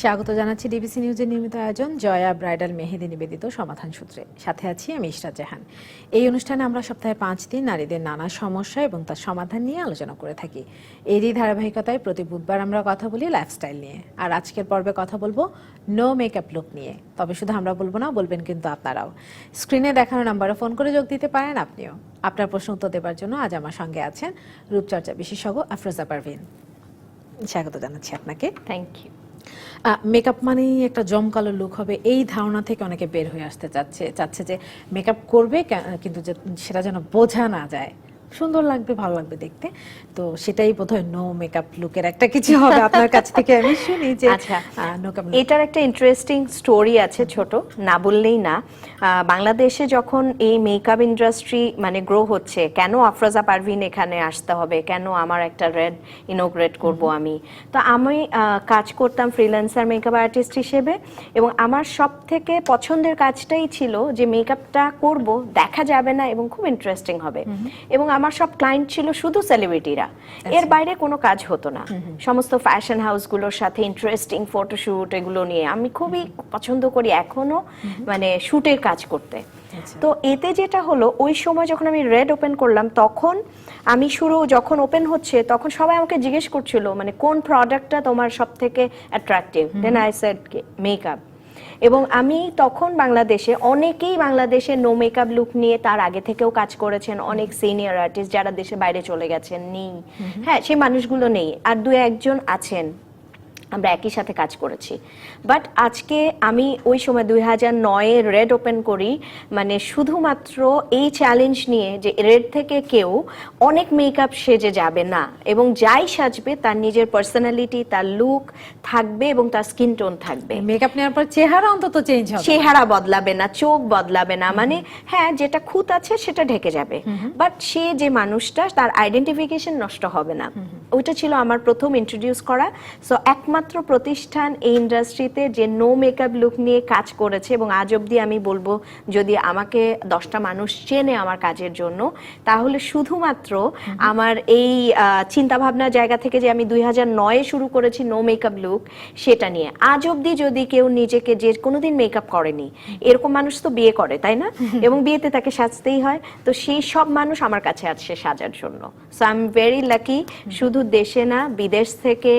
স্বাগত জানাচ্ছি ডিবিসি নিউজের নিয়মিত আয়োজন জয়া ব্রাইডাল মেহেদি নিবেদিত সমাধান সূত্রে। সাথে আছি আমি ইশরাত জাহান। এই অনুষ্ঠানে আমরা সপ্তাহে 5 দিন নারীদের নানা সমস্যা এবং তার সমাধান নিয়ে আলোচনা করে থাকি। এরই ধারাবাহিকতায় প্রতি বুধবার আমরা কথা বলি লাইফস্টাইল নিয়ে। আর আজকের পর্বে কথা বলবো নো মেকআপ লুক নিয়ে। তবে শুধু আমরা বলবো না, বলবেন কিন্তু আপনারাও। স্ক্রিনে দেখানো নাম্বারে ফোন করে যোগ দিতে পারেন আপনিও। আপনার প্রশ্ন উত্তর দেওয়ার জন্য আজ আমার সঙ্গে আছেন রূপচর্চা বিশেষজ্ঞ আফরোজা পারভিন। স্বাগত জানাচ্ছি আপনাকে। Thank you. মেকআপ মানেই একটা জমকালো লুক হবে, এই ধারণা থেকে অনেকে বের হয়ে আসতে চাচ্ছে যে মেকআপ করবে কিন্তু সেটা যেন বোঝা না যায়, সুন্দর লাগবে, ভালো লাগবে দেখতে। তো সেটাই বোধহয় নো মেকআপ লুকের একটা কিছু হবে। আপনার কাছ থেকে আমি শুনি যে আচ্ছা, এটার একটা ইন্টারেস্টিং স্টোরি আছে, ছোট না বললেই না। বাংলাদেশে যখন এই মেকআপ ইন্ডাস্ট্রি মানে গ্রো হচ্ছে, কেন আফরোজা পারভিন এখানে আসতে হবে, কেন আমার একটা রেড ইনোগ্রেট করব আমি, তো আমি কাজ করতাম ফ্রিল্যান্সার মেকআপ আর্টিস্ট হিসেবে, এবং আমার সব থেকে পছন্দের কাজটাই ছিল যে মেকআপটা করব, দেখা যাবে না এবং খুব ইন্টারেস্টিং হবে। এবং আমার সব ক্লায়েন্ট ছিল শুধু সেলিব্রিটিরা, এর বাইরে কোনো কাজ হতো না। সমস্ত ফ্যাশন হাউসগুলোর সাথে ইন্টারেস্টিং ফটোশুট এগুলো নিয়ে আমি খুবই পছন্দ করি এখনো, মানে শুটের কাজ করতে। তো এতে যেটা হলো, ওই সময় যখন আমি রেড ওপেন করলাম, তখন আমি যখন ওপেন হচ্ছে তখন সবাই আমাকে জিজ্ঞেস করছিল মানে কোন প্রোডাক্টটা তোমার সব থেকে attractive. Then I said makeup. এবং আমি তখন অনেকেই বাংলাদেশে নো মেকআপ লুক নিয়ে তার আগে থেকেও কাজ করেছেন, অনেক সিনিয়র আর্টিস্ট যারা দেশে বাইরে চলে গেছেন নেই, হ্যাঁ সেই মানুষগুলো নেই, আর দু একজন আছেন, আমরা একই সাথে কাজ করেছি। বাট আজকে আমি ওই সময় 2009-এ রেড ওপেন করি, মানে শুধুমাত্র এই চ্যালেঞ্জ নিয়ে যে রেড থেকে কেউ অনেক মেকআপ সেজে যাবে না, এবং যাই সাজবে তার নিজের পার্সোনালিটি, তার লুক থাকবে এবং তার স্কিন টোন থাকবে। মেকআপ নেওয়ার পর চেহারা অন্তত চেঞ্জ হবে, চেহারা বদলাবে না, চোখ বদলাবে না, মানে হ্যাঁ যেটা খুঁত আছে সেটা ঢেকে যাবে, বাট সে যে মানুষটা তার আইডেন্টিফিকেশন নষ্ট হবে না। ওইটা ছিল আমার প্রথম ইন্ট্রোডিউস করা। সো একমাত্র প্রতিষ্ঠান এই ইন্ডাস্ট্রিতে যে নো মেকআপ লুক নিয়ে কাজ করেছে, এবং আজ অব্দি আমি বলবো যদি আমাকে 10টা মানুষ চেনে আমার কাজের জন্য, তাহলে শুধুমাত্র আমার এই চিন্তা ভাবনার জায়গা থেকে যে আমি 2009-এ শুরু করেছি নো মেকআপ লুক, সেটা নিয়ে আজ অব্দি যদি কেউ নিজেকে, যে কোনোদিন মেকআপ করেনি, এরকম মানুষ তো বিয়ে করে তাই না, এবং বিয়েতে তাকে সাজতেই হয়, তো সেই সব মানুষ আমার কাছে আছে সাজার জন্য। So I am very lucky. শুধু দেশে না, বিদেশ থেকে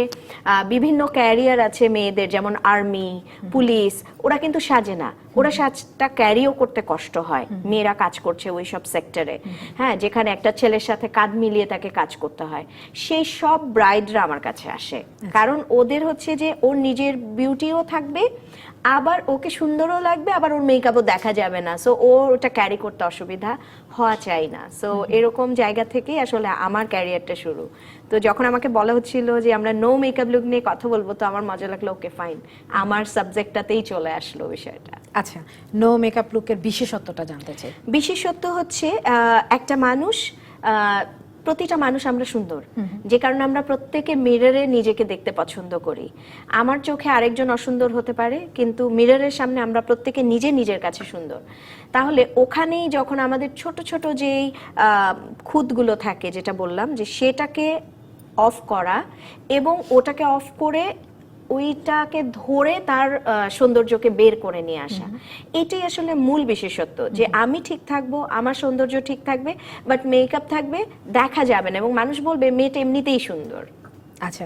বিভিন্ন ক্যারিয়ার আছে মেয়েদের, যেমন আর্মি, পুলিশ, ওরা কিন্তু সাজে না, ওরা সাজটা ক্যারিও করতে কষ্ট হয়, মেয়েরা কাজ করছে ওই সব সেক্টরে, হ্যাঁ যেখানে একটা ছেলের সাথে কাঁধ মিলিয়ে তাকে কাজ করতে হয়, সেই সব ব্রাইডরা আমার কাছে আসে, কারণ ওদের হচ্ছে যে ওর নিজের বিউটিও থাকবে, আবার ওকে সুন্দরও লাগবে, আবার ওর মেকআপও দেখা যাবে না, সো ওটা ক্যারি করতে অসুবিধা হওয়া চাই না। সো এরকম জায়গা থেকেই আসলে আমার ক্যারিয়ারটা শুরু। তো যখন আমাকে বলা হচ্ছিল যে আমরা নো মেকআপ লুক নিয়ে কথা বলবো, তো আমার মজা লাগলো, ওকে ফাইন, আমার সাবজেক্টটাতেই চলে আসলো বিষয়টা। আচ্ছা, নো মেকআপ লুকের বিশেষত্বটা জানতে চাই। বিশেষত্ব হচ্ছে একটা মানুষ, প্রতিটা মানুষ আমরা সুন্দর, যে কারণে আমরা প্রত্যেকে মিররে নিজেকে দেখতে পছন্দ করি। আমার চোখে আরেকজন অসুন্দর হতে পারে, কিন্তু মিররের সামনে আমরা প্রত্যেকে নিজের কাছে সুন্দর। তাহলে ওখানেই যখন আমাদের ছোট ছোট যেই খুঁতগুলো থাকে, যেটা বললাম যে সেটাকে অফ করা, এবং ওটাকে অফ করে ওইটাকে ধরে তার সৌন্দর্যকে বের করে নিয়ে আসা, এটাই আসলে মূল বিশেষত্ব, যে আমি ঠিক থাকবো, আমার সৌন্দর্য ঠিক থাকবে, বাট মেকআপ থাকবে, দেখা যাবে না, এবং মানুষ বলবে মেয়েটা এমনিতেই সুন্দর। আচ্ছা,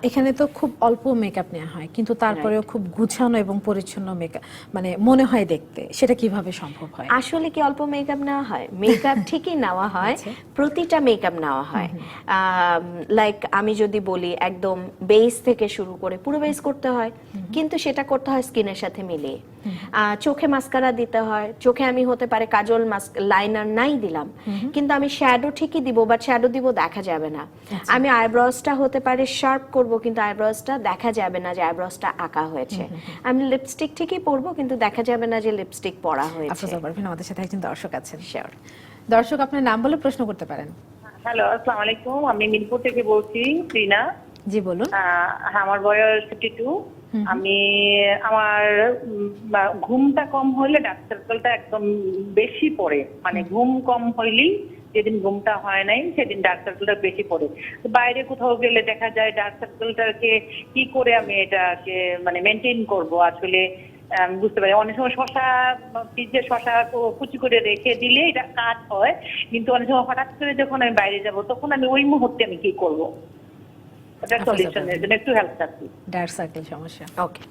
এখানে তো খুব অল্প মেকআপ নেওয়া হয়, কিন্তু তারপরেও খুব গুছানো এবং পরিচ্ছন্ন মেকআপ মানে মনে হয় দেখতে, সেটা কিভাবে সম্ভব হয়? আসলে কি অল্প মেকআপ নেওয়া হয়? মেকআপ ঠিকই নেওয়া হয়, প্রতিটা মেকআপ নেওয়া হয়। লাইক আমি যদি বলি, একদম বেস থেকে শুরু করে পুরো বেস করতে হয়, কিন্তু সেটা করতে হয় স্কিনের সাথে মিলিয়ে। চোখে মাস্কারা দিতে হয়, চোখে আমি হতে পারে কাজল, লাইনার নাই দিলাম, কিন্তু আমি শ্যাডো ঠিকই দিব, বাট শ্যাডো দিব দেখা যাবে না। আমি আইব্রোজটা হতে পারে শার্প করব, কিন্তু আইব্রোজটা দেখা যাবে না যে আইব্রোজটা আঁকা হয়েছে। আমি লিপস্টিক ঠিকই পরবো, কিন্তু দেখা যাবে না যে লিপস্টিক পরা হয়েছে। আফরোজা পারভিন, আমাদের সাথে একজন দর্শক আছেন। শিওর দর্শক, আপনার নাম বলে প্রশ্ন করতে পারেন। হ্যালো, আসসালামু আলাইকুম, আমি মিরপুর থেকে বলছি, রিনা। জি বলুন। আমার বয়স 52। আমার ঘুমটা কম হইলে ডার্ক সার্কেলটা একদম বেশি পড়ে, মানে ঘুম কম হইলেই যেদিন ঘুমটা হয় নাই সেদিন ডার্ক সার্কেলটা বেশি পড়ে। তো বাইরে কোথাও গেলে দেখা যায় ডার্ক সার্কেলটাকে কি করে আমি এটাকে মানে মেনটেন করব আসলে বুঝতে পারি। অনেক সময় ফ্রিজে শশা কুচি করে রেখে দিলে এটা কাজ হয়, কিন্তু অনেক সময় হঠাৎ করে যখন আমি বাইরে যাব তখন আমি ওই মুহূর্তে আমি কি করব, এটা সলিউশনের জন্য একটু হেল্প চাচ্ছি। ডার্ক সার্কেল সমস্যা। ওকে,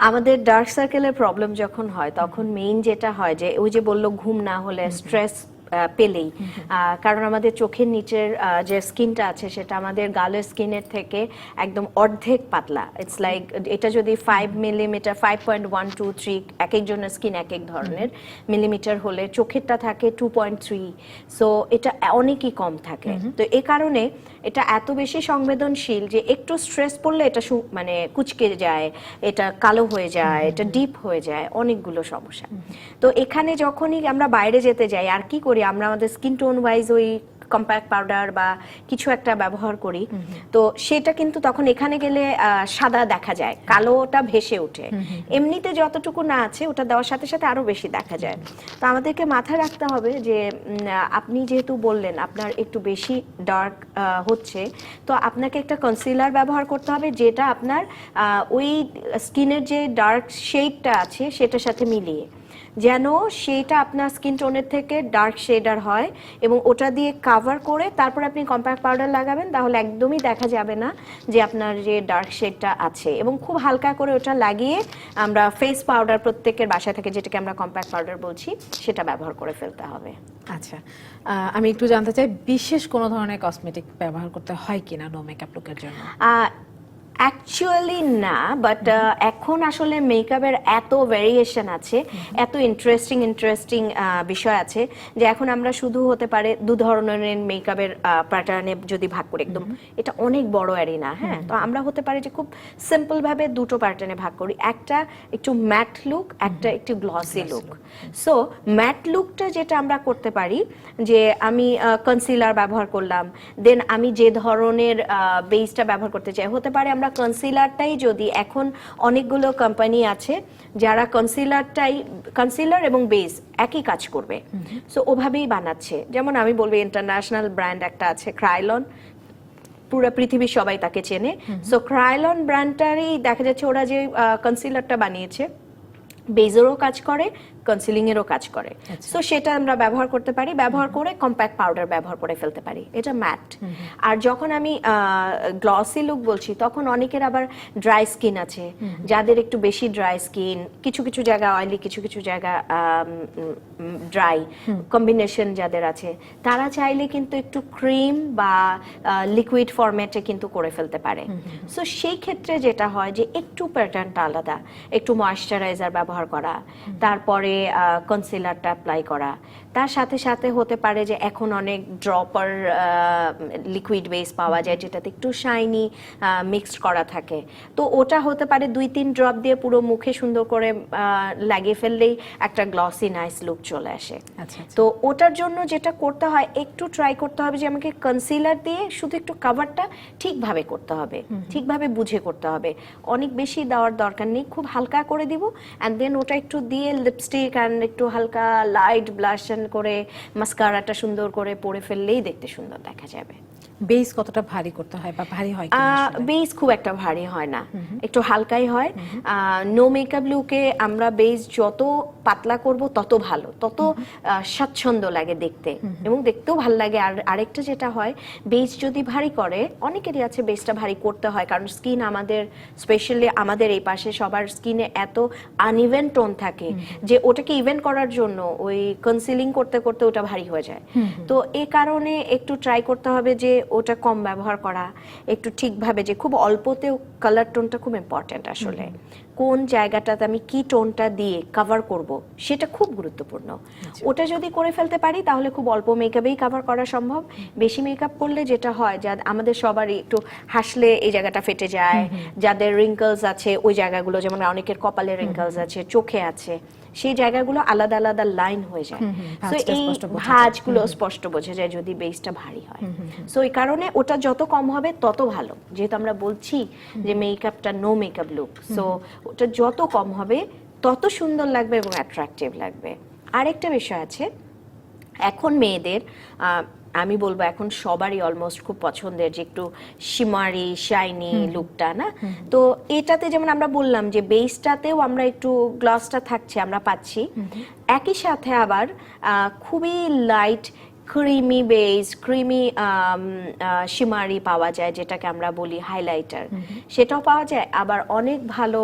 আমাদের ডার্ক সার্কেলের প্রবলেম যখন হয় তখন মেইন যেটা হয় যে ওই যে বললো ঘুম না হলে স্ট্রেস পেলেই, কারণ আমাদের চোখের নিচের যে স্কিনটা আছে সেটা আমাদের গালের স্কিনের থেকে একদম অর্ধেক পাতলা। ইটস লাইক এটা যদি 5 মিলিমিটার 5.123 এক একজনের স্কিন এক এক ধরনের মিলিমিটার হলে চোখেরটা থাকে 2.3, সো এটা অনেকই কম থাকে। তো এই কারণে এটা এত বেশি সংবেদনশীল যে একটু স্ট্রেস পড়লে এটা মানে কুচকে যায়, এটা কালো হয়ে যায়, এটা ডিপ হয়ে যায়, অনেকগুলো সমস্যা। তো এখানে যখনই আমরা বাইরে যেতে যাই আর কি করি, আমরা আমাদের স্কিন টোন ওয়াইজ ওই কম্প্যাক্ট পাউডার বা কিছু একটা ব্যবহার করি, তো সেটা কিন্তু তখন এখানে গেলে সাদা দেখা যায়, কালোটা ভেসে ওঠে। এমনিতে যতটুকু না আছে ওটা দেওয়ার সাথে সাথে আরো বেশি দেখা যায়। তো আমাদেরকে মাথায় রাখতে হবে যে আপনি যেহেতু বললেন আপনার একটু বেশি ডার্ক হচ্ছে, তো আপনাকে একটা কনসিলার ব্যবহার করতে হবে যেটা আপনার ওই স্কিনের যে ডার্ক শেডটা আছে সেটার সাথে মিলিয়ে, যেন সেটা আপনার স্কিন টোনের থেকে ডার্ক শেডার হয় এবং ওটা দিয়ে কাভার করে তারপর আপনি কম্প্যাক্ট পাউডার লাগাবেন, তাহলে একদমই দেখা যাবে না যে আপনার যে ডার্ক শেডটা আছে। এবং খুব হালকা করে ওটা লাগিয়ে আমরা ফেস পাউডার প্রত্যেকের বাসায় থেকে, যেটাকে আমরা কম্প্যাক্ট পাউডার বলছি, সেটা ব্যবহার করে ফেলতে হবে। আচ্ছা, আমি একটু জানতে চাই বিশেষ কোনো ধরনের কসমেটিক ব্যবহার করতে হয় কিনা নো মেকআপ লুকের জন্য? অ্যাকচুয়ালি না, বাট এখন আসলে মেকআপের এত ভেরিয়েশন আছে, এত ইন্টারেস্টিং বিষয় আছে যে এখন আমরা শুধু হতে পারে দু ধরনের মেকআপের প্যাটার্নে যদি ভাগ করি, একদম এটা অনেক বড় অ্যারিনা। হ্যাঁ, তো আমরা হতে পারে যে খুব সিম্পল ভাবে দুটো প্যাটার্নে ভাগ করি, একটা একটু ম্যাট লুক, একটা একটু গ্লসি লুক। সো ম্যাট লুকটা যেটা আমরা করতে পারি যে আমি কনসিলার ব্যবহার করলাম, দেন আমি যে ধরনের বেসটা ব্যবহার করতে চাই, হতে পারে আমরা কনসিলারটাই, যদি এখন অনেকগুলো কোম্পানি আছে যারা কনসিলার এবং বেস একই কাজ করবে, সো ওভাবেই বানাচ্ছে। যেমন আমি বলবো ইন্টারন্যাশনাল ব্র্যান্ড একটা আছে ক্রাইলন, পুরো পৃথিবীর সবাই তাকে চেনে। সো ক্রাইলন ব্র্যান্ডটারই দেখা যাচ্ছে ওরা যে কনসিলারটা বানিয়েছে বেজেরও কাজ করে, কনসিলিং এরও কাজ করে। সো সেটা আমরা ব্যবহার করতে পারি, ব্যবহার করে কম্প্যাক্ট পাউডার ব্যবহার করে ফেলতে পারি, এটা ম্যাট। আর যখন আমি গ্লসি লুক বলছি তখন অনেকের আবার ড্রাই স্কিন আছে, যাদের একটু বেশি ড্রাই স্কিন, কিছু কিছু জায়গা অয়েলি, কিছু কিছু জায়গা ড্রাই কম্বিনেশন যাদের আছে, তারা চাইলে কিন্তু একটু ক্রিম বা লিকুইড ফরম্যাটে কিন্তু করে ফেলতে পারে। সো সেই ক্ষেত্রে যেটা হয় যে একটু প্যাটার্নটা আলাদা, একটু ময়েশ্চারাইজার ব্যবহার করা, তারপরে কনসিলারটা অ্যাপ্লাই করা, তার সাথে সাথে হতে পারে যে এখন অনেক ড্রপার লিকুইড বেস পাওয়া যায় যেটাতে একটু শাইনি মিক্সড করা থাকে, তো ওটা হতে পারে 2-3 ড্রপ দিয়ে পুরো মুখে সুন্দর করে লাগিয়ে ফেললেই একটা গ্লসি নাইস লুক চলে আসে। তো ওটার জন্য যেটা করতে হয়, একটু ট্রাই করতে হবে যে আমাকে কনসিলার দিয়ে শুধু একটু কাভারটা ঠিকভাবে করতে হবে, ঠিকভাবে বুঝে করতে হবে, অনেক বেশি দেওয়ার দরকার নেই, খুব হালকা করে দিব অ্যান্ড দেন ওটা একটু দিয়ে লিপস্টিক অ্যান্ড একটু হালকা লাইট ব্লাশ করে মাস্কারাটা সুন্দর করে পরে ফেললেই দেখতে সুন্দর দেখা যাবে। বেস কতটা ভারী করতে হয় বা ভারী হয় কিনা? বেস খুব একটা ভারী হয় না, একটু হালকাই হয়। নো মেকআপ লুকে আমরা বেস যত পাতলা করব তত ভালো, তত স্বাচ্ছন্দ্য লাগে দেখতে এবং দেখতেও ভালো লাগে। আর আরেকটা যেটা হয়, বেস যদি ভারী করে, অনেকেরই আছে বেসটা ভারী করতে হয় কারণ স্কিন আমাদের, স্পেশালি আমাদের এই পাশে সবার স্কিনে এত আনইভেন টোন থাকে যে ওটাকে ইভেন করার জন্য ওই কনসিলিং করতে করতে ওটা ভারী হয়ে যায়। তো এই কারণে একটু ট্রাই করতে হবে যে ওটা কম ব্যবহার করা, একটু ঠিকভাবে, যে খুব অল্পতেও কালার টোনটা খুব ইম্পর্টেন্ট আসলে, কোন জায়গাটাতে আমি কি টোনটা দিয়ে কভার করব সেটা খুব গুরুত্বপূর্ণ। ওটা যদি করে ফেলতে পারি তাহলে খুব অল্প মেকআপেই কভার করা সম্ভব। বেশি মেকআপ করলে যেটা হয়, যা আমাদের সবারই একটু হাসলে এই জায়গাটা ফেটে যায়, যাদের রিঙ্কলস আছে ওই জায়গাগুলো, যেমন অনেকের কপালে রিঙ্কলস আছে, চোখে আছে, সেই জায়গাগুলো আলাদা আলাদা লাইন হয়ে যায়। সো এই ভাঁজগুলো স্পষ্ট বোঝা যায় যদি বেসটা ভারী হয়। সো এই কারণে ওটা যত কম হবে তত ভালো, যেহেতু আমরা বলছি যে মেকআপটা নো মেকআপ লুক, সো ওটা যত কম হবে তত সুন্দর লাগবে এবং অ্যাট্রাকটিভ লাগবে। আরেকটা বিষয় আছে, এখন মেয়েদের আমি বলবো এখন সবারই অলমোস্ট খুব পছন্দের যে একটু শিমারি শাইনি লুকটা না, তো এটাতে যেমন আমরা বললাম যে বেসটাতেও আমরা একটু গ্লসটা থাকছে আমরা পাচ্ছি, একই সাথে আবার খুবই লাইট ক্রিমি বেস ক্রিমি শিমারি পাওয়া যায়, যেটাকে আমরা বলি হাইলাইটার, সেটাও পাওয়া যায়। আবার অনেক ভালো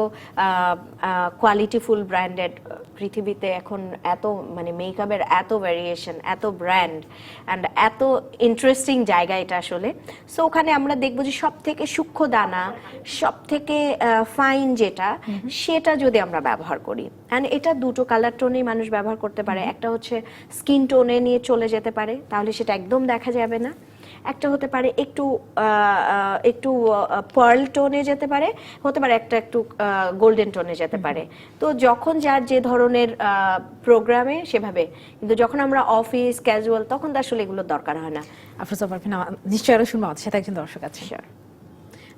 কোয়ালিটিফুল ব্র্যান্ডেড, পৃথিবীতে এখন এত মানে মেকআপের এত ভ্যারিয়েশন, এত ব্র্যান্ড অ্যান্ড এত ইন্টারেস্টিং জায়গা এটা আসলে। সো ওখানে আমরা দেখবো যে সব থেকে সূক্ষ্ম দানা, সব থেকে ফাইন যেটা, সেটা যদি আমরা ব্যবহার করি, অ্যান্ড এটা দুটো কালার টোনেই মানুষ ব্যবহার করতে পারে। একটা হচ্ছে স্কিন টোনে নিয়ে চলে যেতে পারে, তাহলে সেটা একদম দেখা যাবে না। একটা হতে পারে একটু একটু পার্ল টোনে যেতে পারে, হতে পারে একটা একটু গোল্ডেন টোনে যেতে পারে। তো যখন যার যে ধরনের প্রোগ্রামে সেভাবে, কিন্তু যখন আমরা অফিস ক্যাজুয়াল তখন তো আসলে এগুলোর দরকার হয় না। আফরোজা পারভিন, নিশ্চয়ই আরো শুনবো, আমাদের সাথে একজন দর্শক আছে।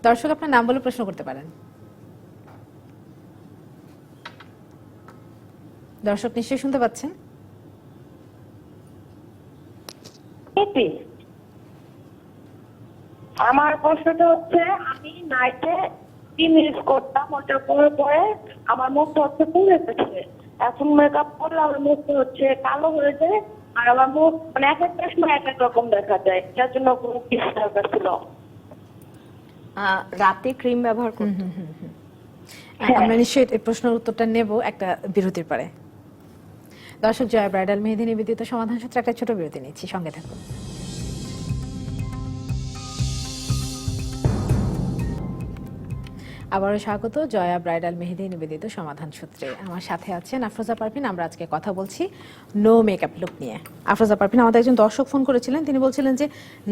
দর্শক আপনার নাম বলে প্রশ্ন করতে পারেন। দর্শক নিশ্চয়ই শুনতে পাচ্ছেন? আমার প্রশ্নটা হচ্ছে, আমি নাইটে ক্রিম ইউজ করতাম, ওটা পরে পরে আমার মুখটা হচ্ছে পুড়ে গেছে। এখন মেকআপ করলে আমার মুখটা হচ্ছে কালো হয়ে যায়, আর আমার মুখ মানে এক একটা সময় এক এক রকম দেখা যায়। যার জন্য কোনো কিছু দরকার ছিল। রাতে ক্রিম ব্যবহার করতে আমরা নিশ্চয়ই এই প্রশ্নের উত্তরটা নেব একটা বিরতির পরে। দর্শক, জয়া ব্রাইডাল মেহেদি নিবেদিত সমাধান সূত্রে একটা ছোট বিরতি নিচ্ছি, সঙ্গে থাকুন। আবারও স্বাগত জয়া ব্রাইডাল মেহেদি নিবেদিত সমাধান সূত্রে। আমার সাথে আছেন আফরোজা পারভিন। আমরা আজকে কথা বলছি নো মেকআপ লুক নিয়ে। আফরোজা পারভিন, আমাদের একজন দর্শক ফোন করেছিলেন, তিনি বলছিলেন যে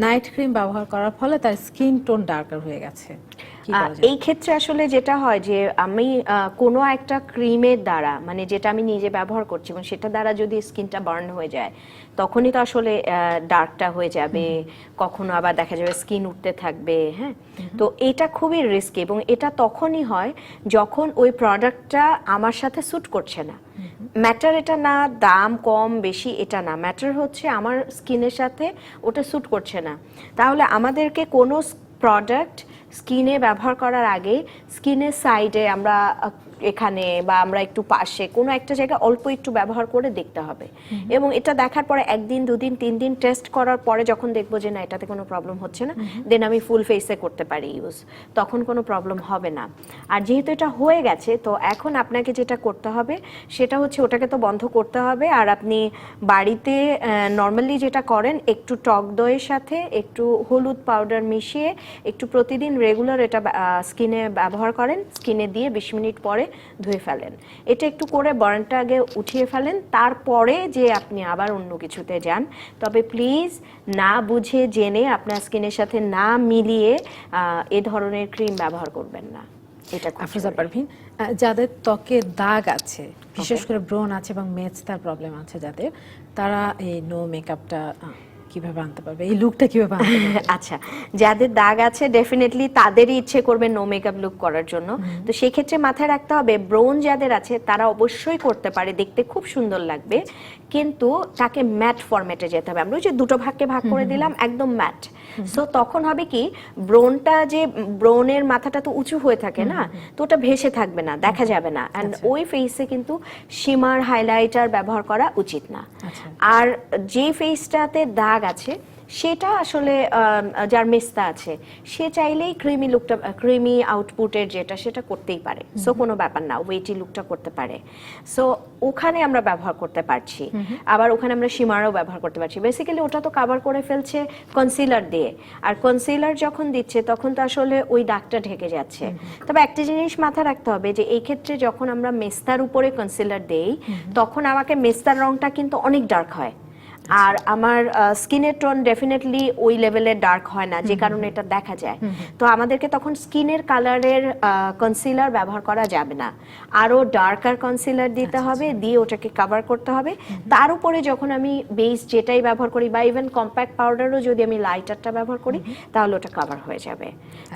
নাইট ক্রিম ব্যবহার করার ফলে তার স্কিন টোন ডার্কার হয়ে গেছে। এই ক্ষেত্রে আসলে যেটা হয় যে আমি কোনো একটা ক্রিমের দ্বারা, মানে যেটা আমি নিজে ব্যবহার করছি এবং সেটা দ্বারা যদি স্কিনটা বার্ন হয়ে যায়, তখনই তো আসলে ডার্কটা হয়ে যাবে, কখনো আবার দেখা যাবে স্কিন উঠতে থাকবে। হ্যাঁ, তো এটা খুবই রিস্কি, এবং এটা তখনই হয় যখন ওই প্রোডাক্টটা আমার সাথে স্যুট করছে না। ম্যাটার এটা না দাম কম বেশি, এটা না, ম্যাটার হচ্ছে আমার স্কিনের সাথে ওটা স্যুট করছে না। তাহলে আমাদেরকে কোনো প্রোডাক্ট স্কিনে ব্যবহার করার আগে স্কিনের সাইডে আমরা এখানে বা আমরা একটু পাশে কোনো একটা জায়গায় অল্প একটু ব্যবহার করে দেখতে হবে, এবং এটা দেখার পরে একদিন দুদিন 3 দিন টেস্ট করার পরে যখন দেখবো যে না এটাতে কোনো প্রবলেম হচ্ছে না, দেন আমি ফুল ফেসে করতে পারি ইউজ, তখন কোনো প্রবলেম হবে না। আর যেহেতু এটা হয়ে গেছে, তো এখন আপনাকে যেটা করতে হবে সেটা হচ্ছে ওটাকে তো বন্ধ করতে হবে। আর আপনি বাড়িতে নর্মালি যেটা করেন, একটু টক দইয়ের সাথে একটু হলুদ পাউডার মিশিয়ে একটু প্রতিদিন রেগুলার এটা স্কিনে ব্যবহার করেন, স্কিনে দিয়ে 20 মিনিট পরে ধুয়ে ফেলেন। এটা একটু করে বার্নটা আগে উঠিয়ে ফেলেন, তারপরে যে আপনি আবার অন্য কিছুতে যান। তবে প্লিজ না বুঝে জেনে আপনার স্কিনের সাথে না মিলিয়ে এ ধরনের ক্রিম ব্যবহার করবেন না। এটা আফরোজা পারভিন, যাদের ত্বকে দাগ আছে, বিশেষ করে ব্রণ আছে এবং মেচতার প্রবলেম আছে যাদের, তারা এই নো মেকআপটা কিভাবে আনতে পারবে, এই লুকটা কিভাবে আনতে পারবে? আচ্ছা, যাদের দাগ আছে ডেফিনেটলি তাদেরই ইচ্ছে করবে নো মেকআপ লুক করার জন্য। তো সেই ক্ষেত্রে মাথায় রাখতে হবে, ব্রোন যাদের আছে তারা অবশ্যই করতে পারে, দেখতে খুব সুন্দর লাগবে, কিন্তু তাকে ম্যাট ফরম্যাটে যেতে হবে। আমরা ওই যে দুটো ভাগকে ভাগ করে দিলাম, একদম ম্যাট। সো তখন হবে কি, ব্রোনটা যে ব্রোনের মাথাটা তো উঁচু হয়ে থাকে না, তো ওটা ভেসে থাকবে না, দেখা যাবে না। অ্যান্ড ওই ফেসে কিন্তু শিমার হাইলাইটার ব্যবহার করা উচিত না। আর যে ফেসটাতে দাগ আছে সেটা আসলে যার মেস্তা আছে সে চাইলেই ক্রিমি লুকটা, ক্রিমি আউটপুটের যেটা, সেটা করতেই পারে। সো কোনো ব্যাপার না, ওয়েটি লুকটা করতে পারে। সো ওখানে আমরা ব্যবহার করতে পারছি, আবার ওখানে আমরা শিমারও ব্যবহার করতে পারছি। বেসিক্যালি ওটা তো কভার করে ফেলছে কনসিলার দিয়ে, আর কনসিলার যখন দিচ্ছে তখন তো আসলে ওই দাগটা ঢেকে যাচ্ছে। তবে একটা জিনিস মাথায় রাখতে হবে যে এই ক্ষেত্রে যখন আমরা মেস্তার উপরে কনসিলার দেই, তখন আমাকে মেস্তার রংটা কিন্তু অনেক ডার্ক হয়, আর আমার স্কিনের টোন ডেফিনেটলি ওই লেভেলের ডার্ক হয় না, যে কারণে এটা দেখা যায়। তো আমাদেরকে তখন স্কিনের কালারের কনসিলার ব্যবহার করা যাবে না, আরো ডার্কার কনসিলার দিতে হবে, দিয়ে ওটাকে কভার করতে হবে। তার উপরে যখন আমি বেস যেটাই ব্যবহার করি, বা ইভেন কম্প্যাক্ট পাউডারও যদি আমি লাইটারটা ব্যবহার করি, তাহলে ওটা কভার হয়ে যাবে।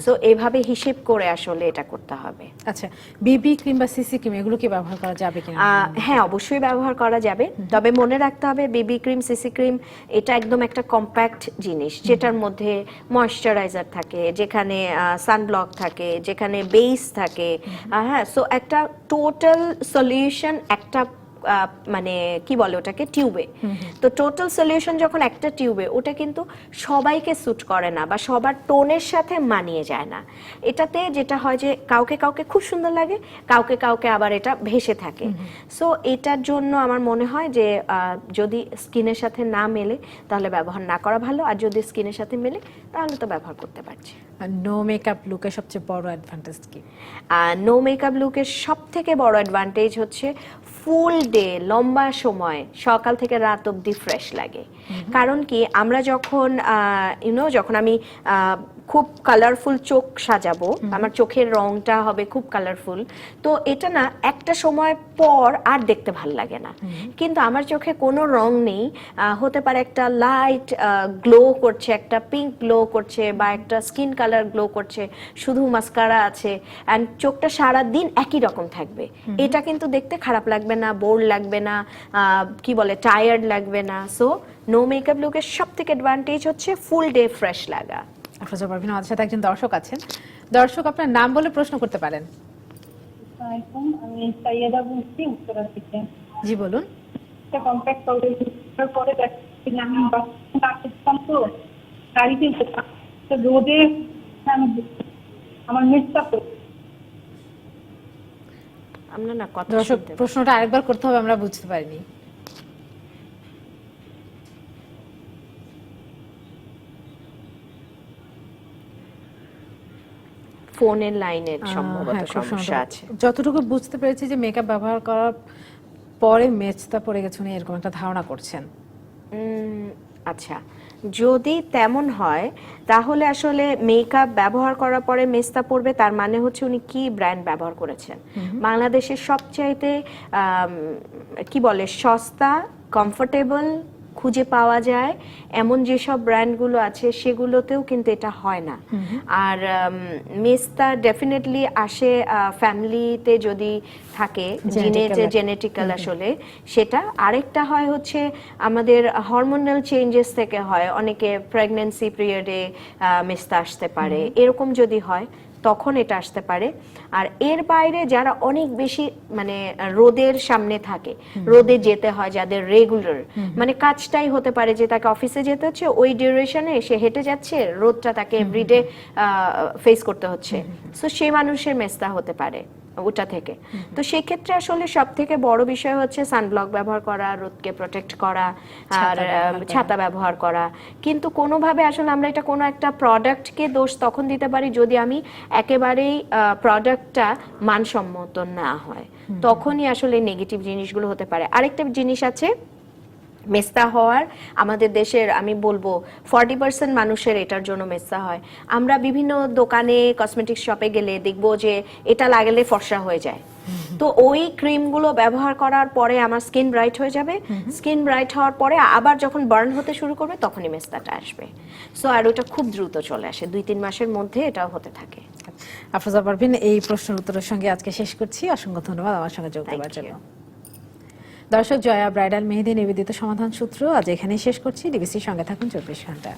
সো এইভাবে হিসেব করে আসলে এটা করতে হবে। আচ্ছা, বিবি ক্রিম বা সিসি ক্রিম এগুলো কি ব্যবহার করা যাবে কিনা? হ্যাঁ, অবশ্যই ব্যবহার করা যাবে, তবে মনে রাখতে হবে বিবি ক্রিম সিসি সিসি ক্রিম এটা একদম একটা কম্প্যাক্ট জিনিস, যেটার মধ্যে ময়শ্চারাইজার থাকে, যেখানে সানব্লক থাকে, যেখানে বেস থাকে, হ্যাঁ। সো একটা টোটাল সলিউশন একটা মানে কি বলে ওটাকে, টিউবে। তো টোটাল সলিউশন যখন একটা টিউবে, ওটা কিন্তু সবাইকে স্যুট করে না বা সবার টোনের সাথে মানিয়ে যায় না। এটাতে যেটা হয় যে কাউকে কাউকে খুব সুন্দর লাগে, কাউকে কাউকে আবার এটা ভেসে থাকে। সো এটার জন্য আমার মনে হয় যে যদি স্কিনের সাথে না মেলে তাহলে ব্যবহার না করা ভালো, আর যদি স্কিনের সাথে মেলে তাহলে তো ব্যবহার করতে পারছি। নো মেকআপ লুকের সবচেয়ে বড় অ্যাডভান্টেজ কি? নো মেকআপ লুকের সব থেকে বড় অ্যাডভান্টেজ হচ্ছে ফুল ডে, লম্বা সময়, সকাল থেকে রাত অবধি ফ্রেশ লাগে। কারণ কি, আমরা যখন যখন আমি খুব কালারফুল চোখ সাজাবো, আমার চোখের রংটা হবে খুব কালারফুল, তো এটা না একটা সময় পর আর দেখতে ভাল লাগে না। কিন্তু আমার চোখে কোনো রং নেই, হতে পারে একটা লাইট গ্লো করছে, একটা পিঙ্ক গ্লো করছে, বা একটা স্কিন কালার গ্লো করছে, শুধু মাস্কারা আছে, অ্যান্ড চোখটা সারা দিন একই রকম থাকবে। এটা কিন্তু দেখতে খারাপ লাগবে না, বোর লাগবে না, কি বলে, টায়ার্ড লাগবে না। সো নো মেকআপ লুকের সব থেকে অ্যাডভান্টেজ হচ্ছে ফুল ডে ফ্রেশ লাগা। আফরোজা পারভিন, আমাদের সাথে একজন দর্শক আছেন। দর্শক, আপনার নাম বলে প্রশ্ন করতে পারেন। আমি সাইয়েদা বলছি, উত্তরা থেকে। জি বলুন। একটা কন্ট্যাক্ট করার পরে দেখছি আমি বাসতাম, তো গাড়িতে উঠেছিলাম, তো রোদে আমার মেজটা আমরা না কথা দর্শক, শুনতে পাই। প্রশ্নটা আরেকবার করতে হবে, আমরা বুঝতে পারিনি। ফোনের লাইনের সম্ভবত হ্যাঁ, খুব সমস্যা সম্ভবত। আছে। যতটুকু বুঝতে পেরেছি যে মেকআপ ব্যবহার করার পরে মেচটা পড়ে গেছে, উনি এরকম একটা ধারণা করছেন। আচ্ছা, যদি তেমন হয় তাহলে আসলে মেকআপ ব্যবহার করার পরে মেস্তা পড়বে, তার মানে হচ্ছে উনি কি ব্র্যান্ড ব্যবহার করেছেন। বাংলাদেশের সবচাইতে কি বলে, সস্তা, কমফোর্টেবল, খুঁজে পাওয়া যায় এমন যেসব ব্র্যান্ডগুলো আছে সেগুলোতেও কিন্তু এটা হয় না। আর মেস্তা ডেফিনেটলি আসে ফ্যামিলিতে যদি থাকে, জিনের যে জেনেটিক্যাল আসলে সেটা। আরেকটা হয় হচ্ছে আমাদের হরমোনাল চেঞ্জেস থেকে হয়, অনেকে প্রেগন্যান্সি পিরিয়ডে মেস্তা আসতে পারে, এরকম যদি হয় তখন এটা আসতে পারে। আর এর বাইরে যারা অনেক বেশি মানে রোদের সামনে থাকে, রোদে যেতে হয় যাদের রেগুলার, মানে কাজটাই হতে পারে যে তাকে অফিসে যেতে হচ্ছে, ওই ডিউরেশনে সে হেঁটে যাচ্ছে, রোদটা তাকে এভরিডে ফেস করতে হচ্ছে, সো সেই মানুষের মেস্তা হতে পারে ওটা থেকে। তো সেই ক্ষেত্রে আসলে সব থেকে বড় বিষয় হচ্ছে সানব্লক ব্যবহার করা, রোদকে প্রোটেক্ট করা, আর ছাতা ব্যবহার করা। কিন্তু কোনোভাবে আসলে আমরা এটা কোনো একটা প্রোডাক্টকে দোষ তখন দিতে পারি যদি আমি একেবারেই প্রোডাক্টটা মানসম্মত না হয়, তখনই আসলে নেগেটিভ জিনিসগুলো হতে পারে। আরেকটা জিনিস আছে, মেস্তা হওয়ার আমাদের দেশের আমি বলবো 40% মানুষের এটার জন্য মেস্তা হয়। আমরা বিভিন্ন দোকানে কসমেটিক্স শপে গেলে দেখবো যে এটা লাগালে ফর্সা হয়ে যায়, তো ওই ক্রিমগুলো ব্যবহার করার পরে আমার স্কিন ব্রাইট হয়ে যাবে, স্কিন ব্রাইট হওয়ার পরে আবার যখন বার্ন হতে শুরু করবে তখনই মেস্তাটা আসবে। সো আর ওটা খুব দ্রুত চলে আসে, 2-3 মাসের মধ্যে এটাও হতে থাকে। আফরোজা পারভিন, এই প্রশ্নের উত্তরের সঙ্গে আজকে শেষ করছি। অসংখ্য ধন্যবাদ আমার সঙ্গে যোগ দেওয়ার জন্য। দর্শক, জয়া ব্রাইডাল মেহেদি নিবেদিত সমাধান সূত্র আজ এখানেই শেষ করছি। ডিবিসির সঙ্গে থাকুন 24 ঘন্টা।